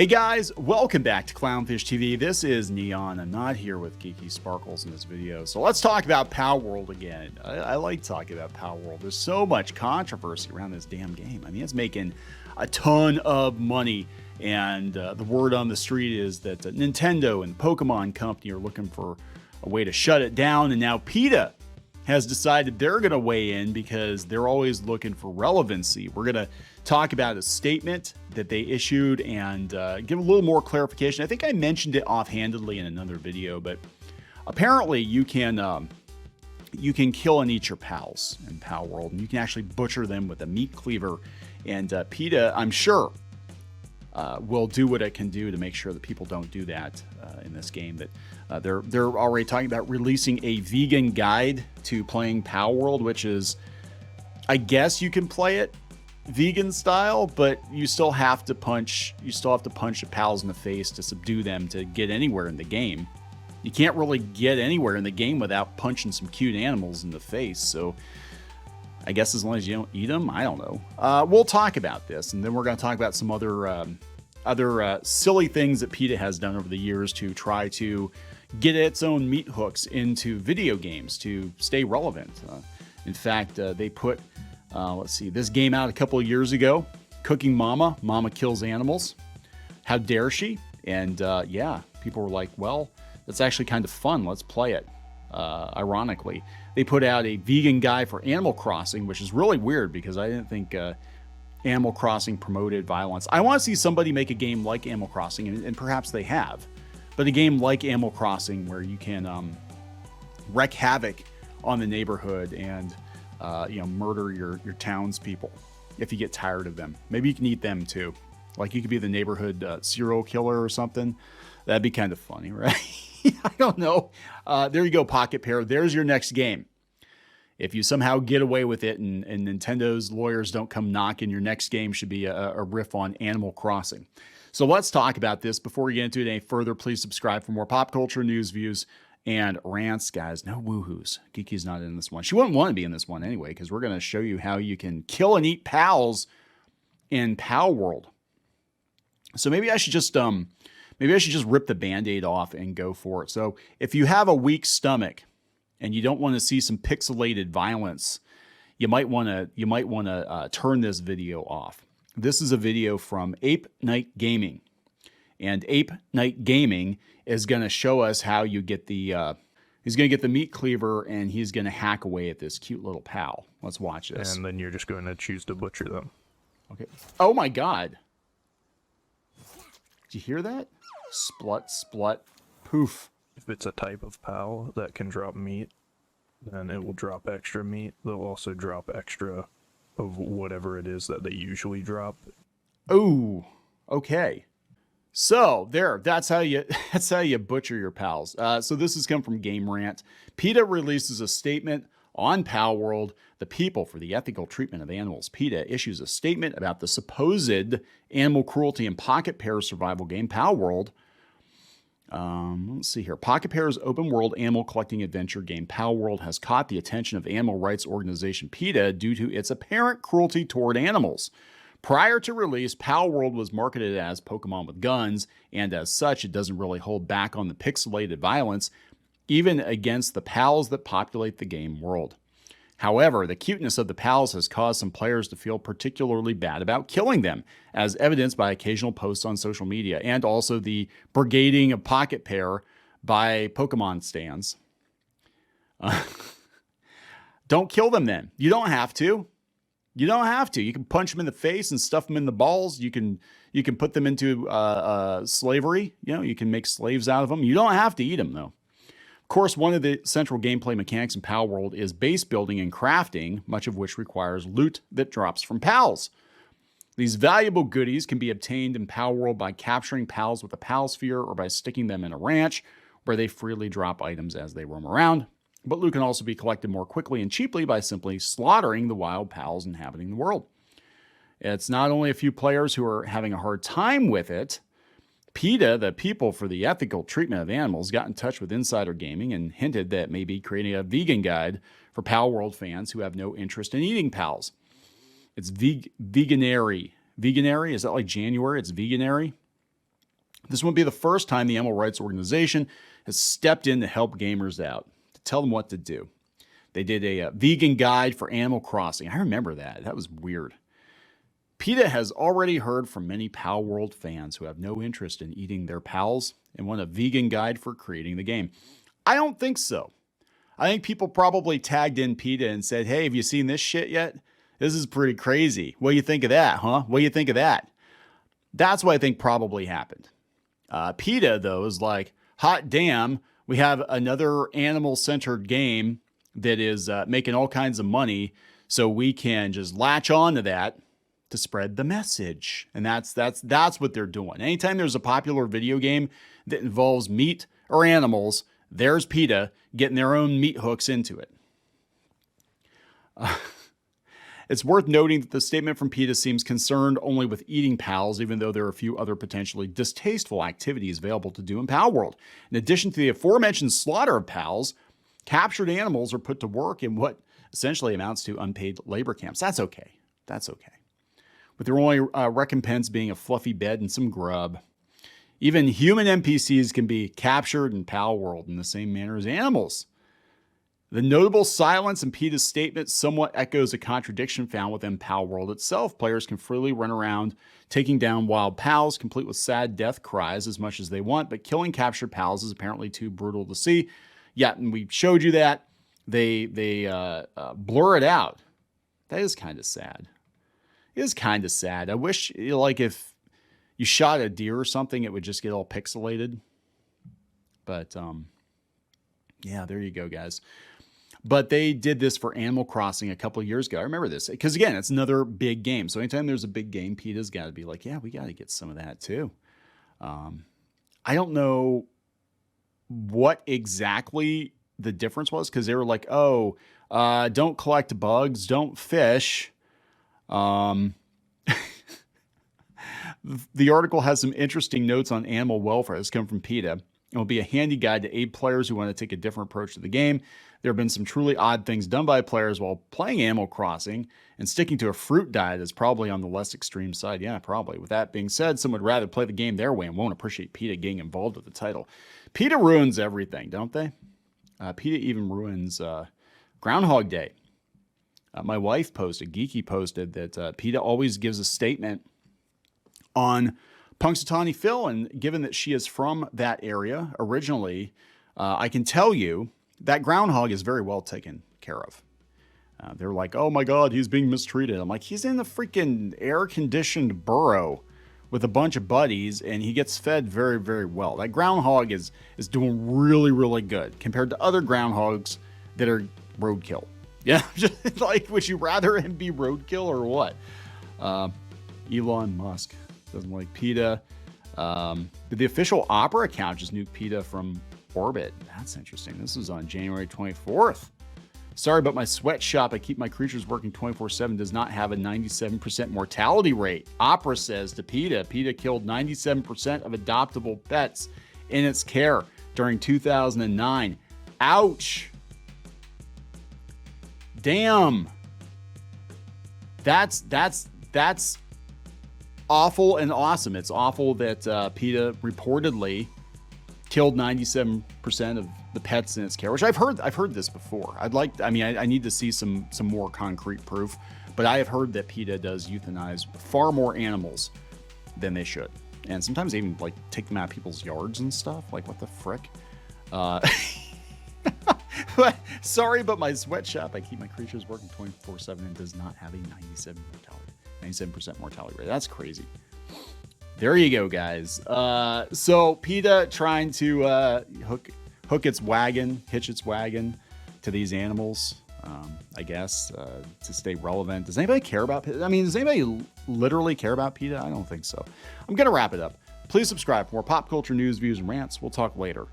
Hey guys, welcome back to Clownfish TV. This is Neon. I'm not here with Geeky Sparkles in this video. So let's talk about Palworld again. I like talking about Palworld. There's so much controversy around this damn game. I mean, it's making a ton of money. And the word on the street is that Nintendo and the Pokemon Company are looking for a way to shut it down. And now PETA has decided they're going to weigh in because they're always looking for relevancy. We're going to talk about a statement that they issued and give a little more clarification. I think I mentioned it offhandedly in another video, but apparently you can kill and eat your pals in Palworld, and you can actually butcher them with a meat cleaver. And PETA, I'm sure, will do what it can do to make sure that people don't do that in this game. That they're already talking about releasing a vegan guide to playing Palworld, which is, I guess you can play it vegan style, but you still have to punch the pals in the face to subdue them to get anywhere in the game. You can't really get anywhere in the game without punching some cute animals in the face. So I guess as long as you don't eat them, I don't know. We'll talk about this, and then we're going to talk about some other silly things that PETA has done over the years to try to get its own meat hooks into video games to stay relevant. In fact, they put let's see, this game out a couple of years ago, Cooking Mama. Mama kills animals. How dare she? And yeah, people were like, well, that's actually kind of fun. Let's play it. Ironically, they put out a vegan guide for Animal Crossing, which is really weird because I didn't think Animal Crossing promoted violence. I want to see somebody make a game like Animal Crossing, and perhaps they have, but a game like Animal Crossing where you can wreak havoc on the neighborhood and murder your townspeople if you get tired of them. Maybe you can eat them too. Like you could be the neighborhood serial killer or something. That'd be kind of funny, right? I don't know. There you go, Pocket Pair. There's your next game. If you somehow get away with it and Nintendo's lawyers don't come knocking, your next game should be a riff on Animal Crossing. So let's talk about this. Before we get into it any further, please subscribe for more pop culture news, views, and rants, guys. No woohoos. Kiki's not in this one. She wouldn't want to be in this one anyway, because we're going to show you how you can kill and eat pals in Palworld. So maybe I should just rip the Band-Aid off and go for it. So if you have a weak stomach and you don't want to see some pixelated violence, you might want to turn this video off. This is a video from Ape Night Gaming. And Ape Night Gaming is going to show us how you get the, he's going to get the meat cleaver and he's going to hack away at this cute little pal. Let's watch this. And then you're just going to choose to butcher them. Okay. Oh my God. Did you hear that? Splut, splut, poof. If it's a type of pal that can drop meat, then it will drop extra meat. They'll also drop extra of whatever it is that they usually drop. Oh, okay. So that's how you butcher your pals. So this has come from Game Rant. PETA releases a statement on Palworld. The People for the Ethical Treatment of Animals. PETA issues a statement about the supposed animal cruelty in Pocket Pair's survival game Palworld. Let's see here. Pocket Pair's open world animal collecting adventure game Palworld has caught the attention of animal rights organization PETA due to its apparent cruelty toward animals. Prior to release, Palworld was marketed as Pokemon with guns, and as such, it doesn't really hold back on the pixelated violence, even against the pals that populate the game world. However, the cuteness of the pals has caused some players to feel particularly bad about killing them, as evidenced by occasional posts on social media, and also the brigading of Pocket Pair by Pokemon stans. Don't kill them then. You don't have to. You don't have to. You can punch them in the face and stuff them in the balls. You can put them into slavery. You can make slaves out of them. You don't have to eat them, though. Of course, one of the central gameplay mechanics in Palworld is base building and crafting, much of which requires loot that drops from pals. These valuable goodies can be obtained in Palworld by capturing pals with a pal sphere or by sticking them in a ranch where they freely drop items as they roam around. But loot can also be collected more quickly and cheaply by simply slaughtering the wild pals inhabiting the world. It's not only a few players who are having a hard time with it. PETA, the People for the Ethical Treatment of Animals, got in touch with Insider Gaming and hinted that maybe creating a vegan guide for Palworld fans who have no interest in eating pals. It's Veganuary. Veganuary? Is that like January? It's Veganuary? This won't be the first time the animal rights organization has stepped in to help gamers out, to tell them what to do. They did a vegan guide for Animal Crossing. I remember that. That was weird. PETA has already heard from many Palworld fans who have no interest in eating their pals and want a vegan guide for creating the game. I don't think so. I think people probably tagged in PETA and said, hey, have you seen this shit yet? This is pretty crazy. What do you think of that, huh? What do you think of that? That's what I think probably happened. PETA, though, is like, hot damn, we have another animal-centered game that is making all kinds of money, so we can just latch on to that to spread the message. And that's what they're doing. Anytime there's a popular video game that involves meat or animals, there's PETA getting their own meat hooks into it. It's worth noting that the statement from PETA seems concerned only with eating pals, even though there are a few other potentially distasteful activities available to do in Palworld. In addition to the aforementioned slaughter of pals, captured animals are put to work in what essentially amounts to unpaid labor camps. That's okay. That's okay. With their only recompense being a fluffy bed and some grub. Even human NPCs can be captured in Palworld in the same manner as animals. The notable silence in PETA's statement somewhat echoes a contradiction found within Palworld itself. Players can freely run around taking down wild pals, complete with sad death cries as much as they want, but killing captured pals is apparently too brutal to see. Yeah, and we showed you that. They blur it out. That is kind of sad. It is kind of sad. I wish, like, if you shot a deer or something, it would just get all pixelated. But, yeah, there you go, guys. But they did this for Animal Crossing a couple of years ago. I remember this because, again, it's another big game. So anytime there's a big game, PETA's got to be like, yeah, we got to get some of that too. I don't know what exactly the difference was because they were like, oh, don't collect bugs, don't fish. The article has some interesting notes on animal welfare. This comes from PETA. It will be a handy guide to aid players who want to take a different approach to the game. There have been some truly odd things done by players while playing Animal Crossing, and sticking to a fruit diet is probably on the less extreme side. Yeah, probably. With that being said, some would rather play the game their way and won't appreciate PETA getting involved with the title. PETA ruins everything, don't they? PETA even ruins Groundhog Day. My wife posted, Geeky posted, that PETA always gives a statement on Punxsutawney Phil, and given that she is from that area originally, I can tell you that groundhog is very well taken care of. They're like, oh my God, he's being mistreated. I'm like, he's in the freaking air-conditioned burrow with a bunch of buddies, and he gets fed very, very well. That groundhog is doing really, really good compared to other groundhogs that are roadkill. Yeah, just like, would you rather him be roadkill or what? Elon Musk doesn't like PETA. The official Opera account just nuked PETA from orbit. That's interesting. This is on January 24th. Sorry, but my sweatshop I keep my creatures working 24/7 does not have a 97% mortality rate. Opera says to PETA. PETA killed 97% of adoptable pets in its care during 2009. Ouch. Damn. That's awful and awesome. It's awful that PETA reportedly killed 97% of the pets in its care, which I've heard this before. I need to see some more concrete proof, but I have heard that PETA does euthanize far more animals than they should. And sometimes they even like take them out of people's yards and stuff. Like, what the frick? Sorry, but my sweatshop, I keep my creatures working 24/7 and does not have a 97% mortality rate. That's crazy. There you go, guys. So PETA trying to hitch its wagon to these animals, I guess, to stay relevant. Does anybody care about PETA? I mean, does anybody literally care about PETA? I don't think so. I'm going to wrap it up. Please subscribe for more pop culture news, views, and rants. We'll talk later.